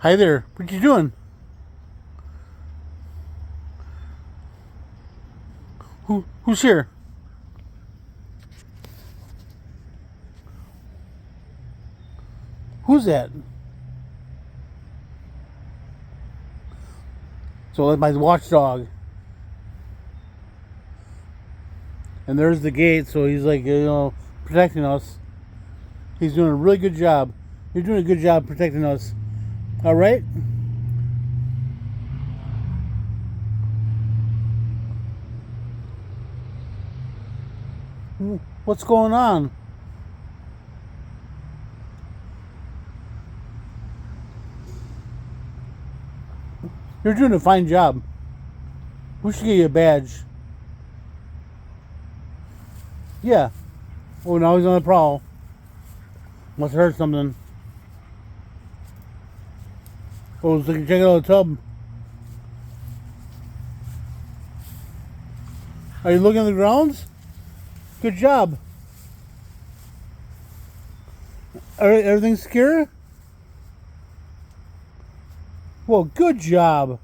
Hi there. What you doing? Who's here? Who's that? So that's my watchdog. And there's the gate, so he's like, protecting us. He's doing a really good job. You're doing a good job protecting us. All right? What's going on? You're doing a fine job. We should get you a badge. Yeah. Oh, now he's on the prowl. Must have heard something. Oh, let's check out the tub. Are you looking at the grounds? Good job. Everything's secure? Well, good job.